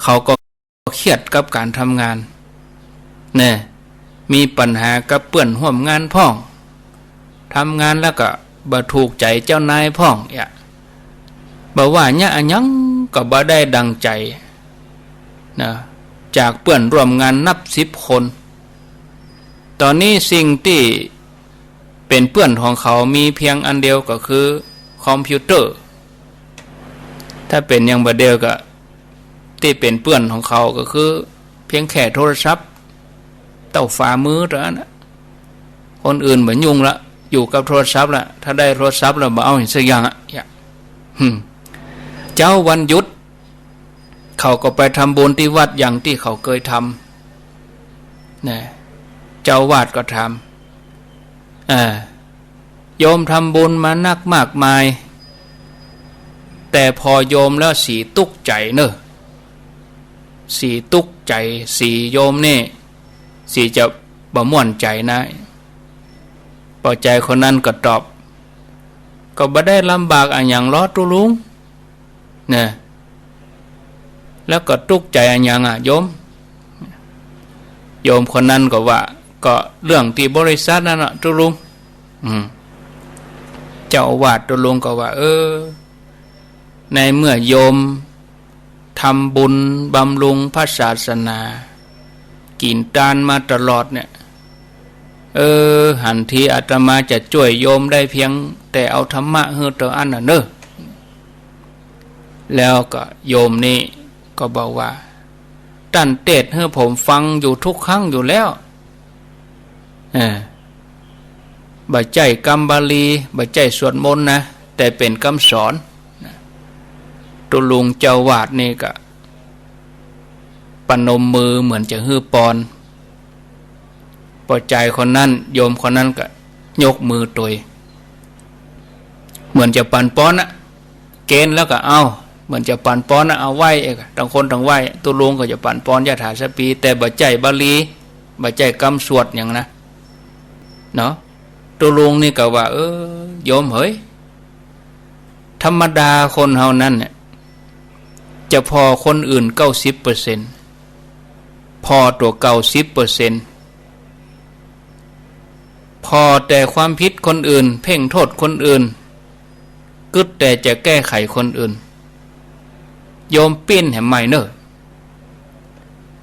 เขาก็เครียดกับการทำงานเนี่ยมีปัญหากับเพื่อนร่วมงานพ่องทำงานแล้วก็บ่ถูกใจเจ้านายพ่องบ่ว่าเนี่ยอันยังก็บ่ได้ดังใจนะจากเพื่อนร่วมงานนับ10 คนตอนนี้สิ่งที่เป็นเพื่อนของเขามีเพียงอันเดียวก็คือคอมพิวเตอร์ถ้าเป็นอย่างบ่เดียวก็ที่เป็นเพื่อนของเขาก็คือเพียงแค่โทรศัพท์เต้าฝ่ามือเท่านั้นคนอื่นบ่ยุ่งละอยู่กับโทรศัพท์ละถ้าได้โทรศัพท์แล้วบ่เอาสักอย่างเจ้าวันหยุดเขาก็ไปทำบุญที่วัดอย่างที่เขาเคยทำนะเจ้าวาดก็ทำโยมทำบุญมานักมากมายแต่พอโยมแล้วสีตุกใจเนอะสีตุกใจสีโยมนี่สีจะบ่ม่วนใจนะพอใจคนนั้นก็ตอบก็บ่ได้ลำบากอันอย่างล้อตุลุงเนี่ยแล้วก็ตุกใจอันอย่างโยมคนนั้นก็ว่าก็เรื่องที่บริษัทนั่นตุลุงเจ้าอาวาสตุลุงก็ว่าในเมื่อโยมทำบุญบำรุงพระศาสนากินทานมาตลอดเนี่ยหันทีอาตมาจะช่วยโยมได้เพียงแต่เอาธรรมะเฮือตัวอันน่ะเนอะแล้วก็โยมนี่ก็บอกว่าตั้นเทศให้ผมฟังอยู่ทุกครั้งอยู่แล้วบ่ใจกรรมบาลีบ่ใจสวดมนต์นะแต่เป็นคำสอนตุลุงเจ้าวาดนี่ก็ปนมมือเหมือนจะฮื้อปอนพอใจคนนั้นโยมคนนั้นก็ยกมือตัวเหมือนจะปันป้อนเกณฑ์แล้วก็เอาเหมือนจะปันป้อนเอาไหวต่างคนต่างไหวตุลุงก็จะปันป้อนยะถาสปีแต่บ่ใจบาลีบ่ใจคำสวดอย่างนะเนาะตุลุงนี่ก็ว่าโยมเฮ้ยธรรมดาคนเฮานั้นเนี่ยจะพอคนอื่น 90% พอตัว90%พอแต่ความผิดคนอื่นเพ่งโทษคนอื่นกึดแต่จะแก้ไขคนอื่นโยมปิ้นแห่งใหม่เนอะ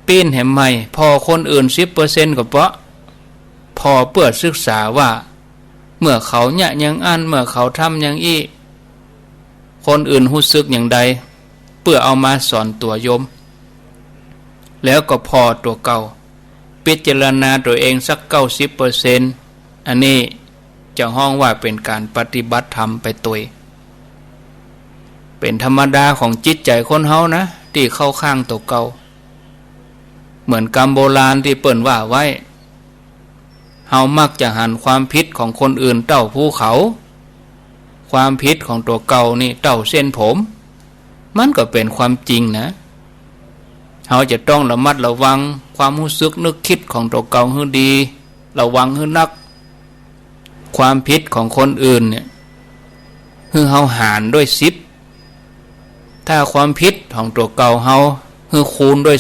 ปิ้นแห่งใหม่พอคนอื่น 10% ก็เพราะพอเพื่อศึกษาว่าเมื่อเขาเนี่ยยังอันเมื่อเขาทำอย่างอี้คนอื่นรู้สึกอย่างใดเพื่อเอามาสอนตัวโยมแล้วก็พอตัวเก่าพิจารณาตัวเองสัก 90% อันนี้จะห้องว่าเป็นการปฏิบัติธรรมไปตัวเป็นธรรมดาของจิตใจคนเฮานะที่เข้าข้างตัวเก่าเหมือนกรรมโบราณที่เปิ้นว่าไว้เฮามักจะหันความผิดของคนอื่นเต้าภูเขาความผิดของตัวเก่านี่เต้าเส้นผมมันก็เป็นความจริงนะเฮาจะต้องระมัดระวังความรู้สึกนึกคิดของตัวเก่าให้ดีระวังให้นักความผิดของคนอื่นเนี่ยคือเฮาหารด้วย10ถ้าความผิดของตัวเก่าเฮาคือคูณด้วย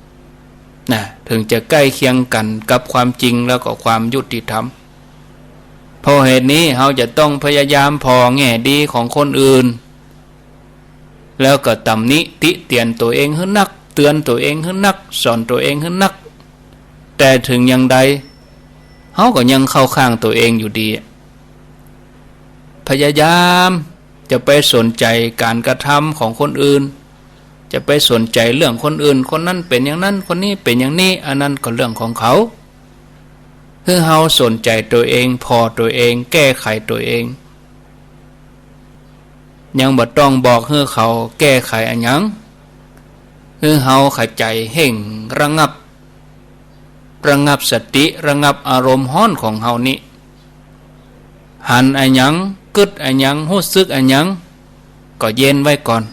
10นะถึงจะใกล้เคียงกันกับความจริงแล้วก็ความยุติธรรมเพราะเหตุนี้เฮาจะต้องพยายามพอแง่ดีของคนอื่นแล้วก็ตำหนิติเตียนตัวเองให้นักเตือนตัวเองให้นักสอนตัวเองให้นักแต่ถึงอย่างใดเฮาก็ยังเข้าข้างตัวเองอยู่ดีพยายามจะไปสนใจการกระทำของคนอื่นจะไปสนใจเรื่องคนอื่นคนนั้นเป็นอย่างนั้นคนนี้เป็นอย่างนี้อันนั้นก็เรื่องของเขาคือเฮาสนใจตัวเองพอตัวเองแก้ไขตัวเองยังบ่ต้องบอกให้เขาแก้ไขอันยังคือเฮาเข้าใจเห่งระงับสติระงับอารมณ์ฮ้อนของเฮานี้หันอันยังกึดอันยังรู้สึกอันยังก็เย็นไว้ก่อน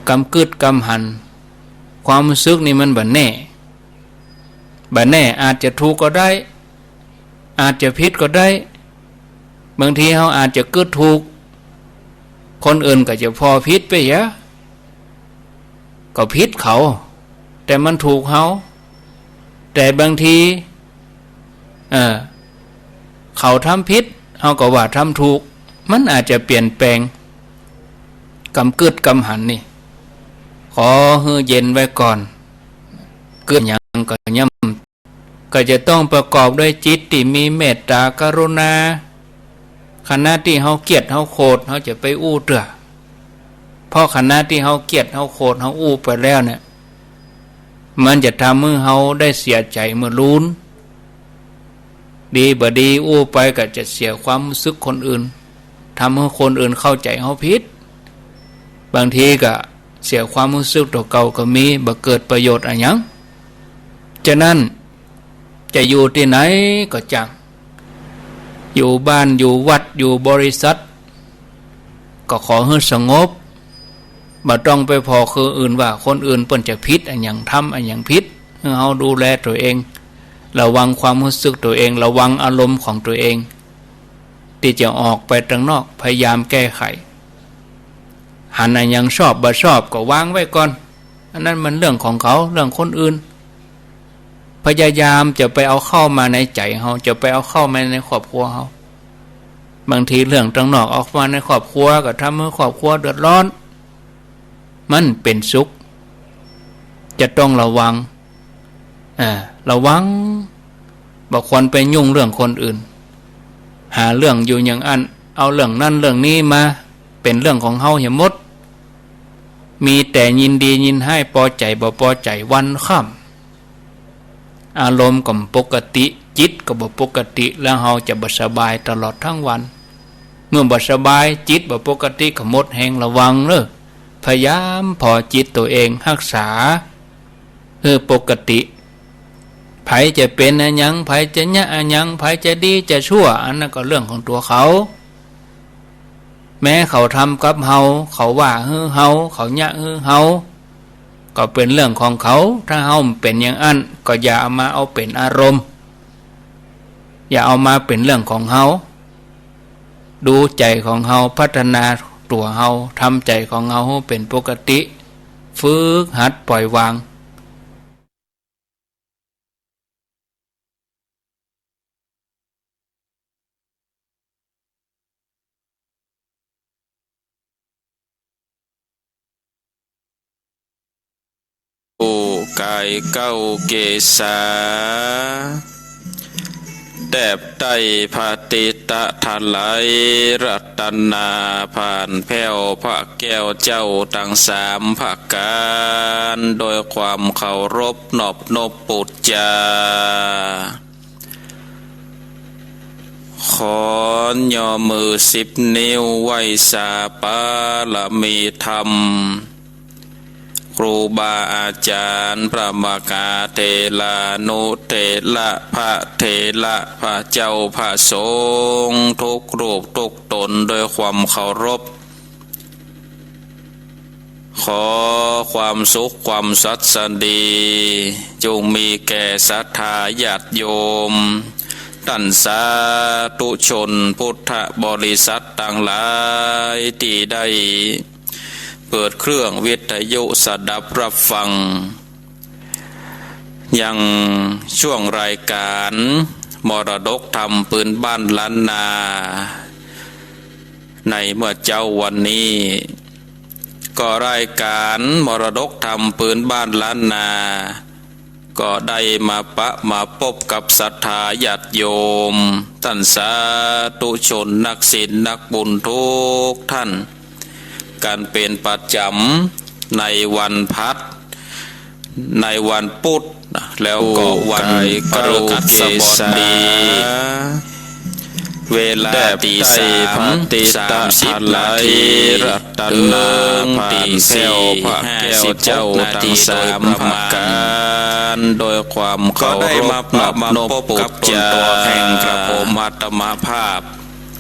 กำกึดกำหันความรู้สึกนี่มันบ่แน่อาจจะถูกก็ได้อาจจะผิดก็ได้บางทีเฮาอาจจะกึดถูกคนอื่นก็จะพอผิดไป ก็ผิดเขาแต่มันถูกเขาแต่บางทีเขาทำผิดเขาก็ว่าทำถูกมันอาจจะเปลี่ยนแปลงกำกึดกำหันนี่ขอให้เย็นไว้ก่อนเกิดอย่างก็ย่ำก็จะต้องประกอบด้วยจิตที่มีเมตตากรุณาขณะที่เขาเกลียดเขาโกรธเขาจะไปอู้เตื้อเพราะขณะที่เขาเกลียดเขาโกรธเขาอู้ไปแล้วเนี่ยมันจะทำให้เขาได้เสียใจเมื่อลุ้นดีบ่ดีอู้ไปก็จะเสียความรู้สึกคนอื่นทำให้คนอื่นเข้าใจเขาผิดบางทีก็เสียความรู้สึกตัวเก่าก็มีบ่เกิดประโยชน์อะไรยังฉะนั้นจะอยู่ที่ไหนก็จังอยู่บ้านอยู่วัดอยู่บริษัทก็ขอให้สงบบ่ต้องไปพอคืออื่นว่าคนอื่นเปิ้นจะผิดอันอย่างทำอันอย่างผิดให้เฮาดูแลตัวเองระวังความรู้สึกตัวเองระวังอารมณ์ของตัวเองที่จะออกไปข้างนอกพยายามแก้ไขหันอันอย่างชอบบ่ชอบก็วางไว้ก่อนอันนั้นมันเรื่องของเขาเรื่องคนอื่นพยายามจะไปเอาเข้ามาในใจเฮาจะไปเอาเข้ามาในครอบครัวเฮาบางทีเรื่องข้างนอกออกมาในครอบครัวก็ทำให้ครอบครัวเดือดร้อนมันเป็นสุขจะต้องระวังระวังบ่ควรไปยุ่งเรื่องคนอื่นหาเรื่องอยู่อย่างอันเอาเรื่องนั้นเรื่องนี้มาเป็นเรื่องของเฮาอย่าหมดมีแต่ยินดียินให้พอใจบ่พอใจวันค่ำอารมณ์ก็ปกติจิตก็บ่ปกติแล้วเฮาจะบ่สบายตลอดทั้งวันเมื่อบ่สบายจิตบ่ปกติก็หมดแรงระวังเด้อพยายามพอจิตตัวเองรักษาปกติไผจะเป็นอันยังไผจะยะอันยังไผจะดีจะชั่วอันนั้นก็เรื่องของตัวเขาแม้เขาทำกับเฮาเขาว่าเฮาเขายะเฮาก็เป็นเรื่องของเขาถ้าเฮาเป็นอย่างอันก็อย่าเอามาเอาเป็นอารมณ์อย่าเอามาเป็นเรื่องของเฮาดูใจของเฮาพัฒนาตัวเฮาทำใจของเฮาให้เป็นปกติฝึกหัดปล่อยวางโอกายเก้าเกษาแดบไตพาติตะทะไหลรัตนาผ่านแผ้วพระแก้วเจ้าทั้งสามภาคการโดยความเคารพนอบนบปุจจาขอย่อมือ10 นิ้วไหว้สาปาละมีธรรมครูบาอาจารย์พระมกาเทลานุเทละพระเทละพระเจ้าพระสงฆ์ทุกรูปทุกตนโดยความเคารพขอความสุขความสัตย์สันดีจงมีแก่ศรัทธาญาติโยมท่านสาธุชนพุทธบริษัทต่างหลายที่ได้เปิดเครื่องวิทยุสดับรับฟังยังช่วงรายการมรดกธรรมปืนบ้านล้านนาในเมื่อเจ้าวันนี้ก็รายการมรดกธรรมปืนบ้านล้านนาก็ได้มาพบกับศรัทธาญาติโยมท่านสาธุชนนักศีลนักบุญทุกท่านการเป็นประจำในวันพัดในวันพุธแล้วก็วันพฤหัสบดีเวลาตี 3:30 นาทีรัตนาตี 4:50 นาทีโดยประมาณโดยความเคารพนอบนบปุจจาแห่งกระผมอาตมาภาพ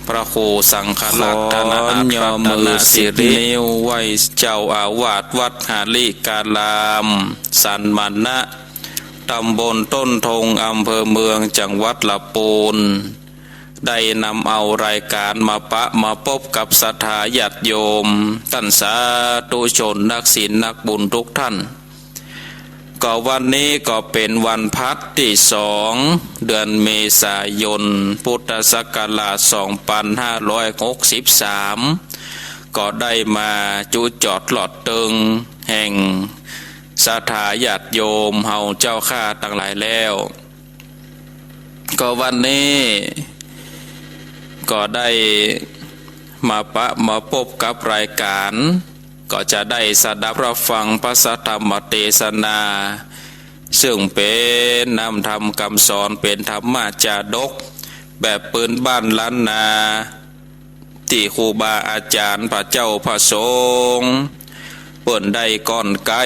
พระครูสังฆลักษณะยอมือสิรินิ้วไว้เจ้าอาวาสวัดหาลิกาลามสันมานะตำบลต้นธงอำเภอเมืองจังหวัดลำพูน ได้นำเอารายการมาปะมาพบกับศรัทธาญาติโยมท่านสาธุชนนักศีลนักบุญทุกท่านก็วันนี้ก็เป็นวันพัดที่2 เดือนเมษายนพุทธศักราช2563ก็ได้มาจุจอดหลอดตึงแห่งศรัทธาญาติโยมเฮาเจ้าข้าทั้งหลายแล้วก็วันนี้ก็ได้มาปะมาพบกับรายการก็จะได้สดับรับฟังพระสัทธรรมเทศนาซึ่งเป็นนำธรรมคำสอนเป็นธรรมจาดกแบบปืนบ้านล้านนาที่ครูบาอาจารย์พระเจ้าพระสงฆ์เปิ้นได้ก้อนไก่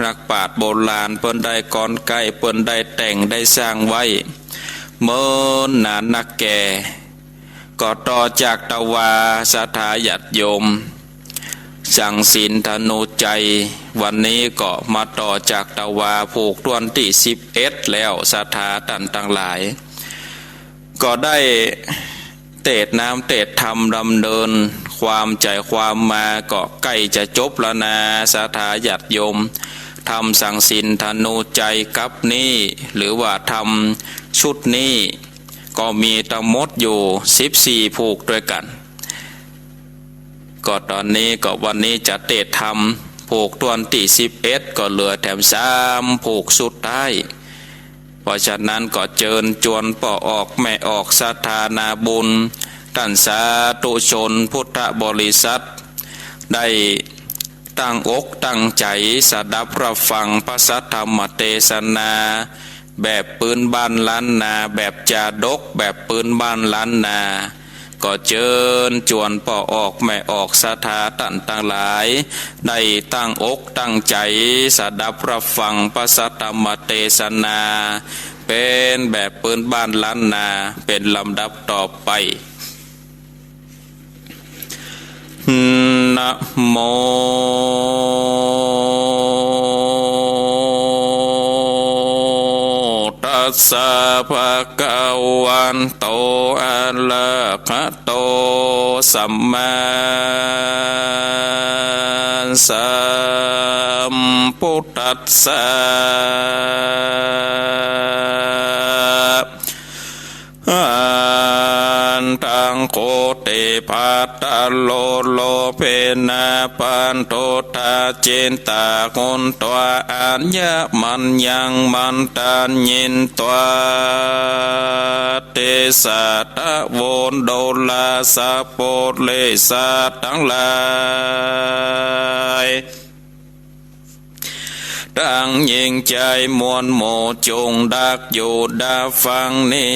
รักปราชญ์โบราณเปิ้นได้ก้อนไก่เปิ้นได้แต่งได้สร้างไว้เมื่อนานนักแก่ก็ต่อจากตะวาศรัทธาญาติโยมสั่งศีลธนูใจวันนี้ก็มาต่อจากตะวาผูกต้นที่11แล้วศรัทธาท่านทั้งหลายก็ได้เตดน้ำเตดธรรมดำเนินความใจความมาก็ใกล้จะจบแล้วนะศรัทธาญาติโยมทำสั่งศีลธนูใจกับนี้หรือว่าทำชุดนี้ก็มีทั้งหมดอยู่14ผูกด้วยกันก็ตอนนี้ก็วันนี้จะเตดทำผูกตัวนที่11ก็เหลือแถม3ผูกสุดท้ายเพราะฉะนั้นก็เจิญจวนป่อออกแม่ออกศรัทธานาบุญท่านสาธุชนพุทธบริษัทได้ตั้งอกตั้งใจสดับรับฟังพระสัทธรรมเทศนาแบบปืนบ้านล้านนาแบบจาดกแบบปืนบ้านล้านนาก็เจิญจวนป่อออกแม่ออกศรัทธาท่านทั้งหลายได้ตั้งอกตั้งใจสดับรับฟังพระสัทธรรมเทศนาเป็นแบบปืนบ้านล้านนาเป็นลำดับต่อไปนะโมตัสสะภะคะวันโตอะระหะโตสัมมาสัมพุทธัสสะตังโคเตภาตาโลโลเพนะปันโทตาเจนตาคนตัวอัญญมันยังมันตันยินตัวเตสะตะโวนโดลาสะโปเลสะทั้งหลายดังยิ่งใจมวลโมจงดักอยู่ดาฟังนี้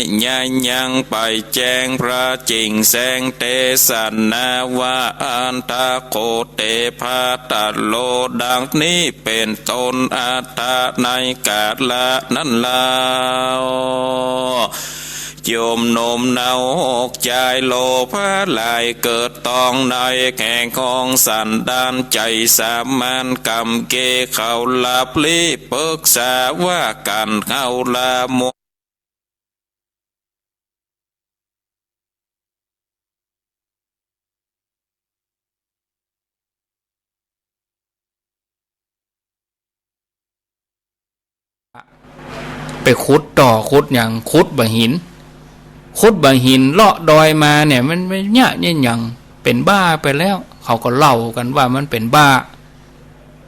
ยังไปแจ้งพระจริงแสงเตสันนาวาอันตะโคเตภาตาโลดังนี้เป็นตนอัตตาในกาลละนั้นลาวโยมโนมเนาหกใจโลภะลายเกิดตองในแข่งของสันดานใจสามัญกรรมเกเขาลาปลีปรึกษาว่ากันเขาลาโมไปขุดต่อขุดอย่างขุดบ่หินขุดบ่หินเลาะดอยมาเนี่ยมันไม่เนี่ยอย่างเป็นบ้าไปแล้วเขาก็เล่ากันว่ามันเป็นบ้า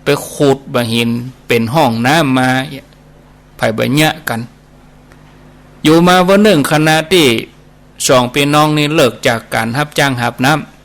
ไปขุดบ่หินเป็นห้องน้ำมาไผ่บ่เนี่ยกันอยู่มาวันหนึ่งขณะที่2พี่น้องนี่เลิกจากการรับจ้างหับน้ำ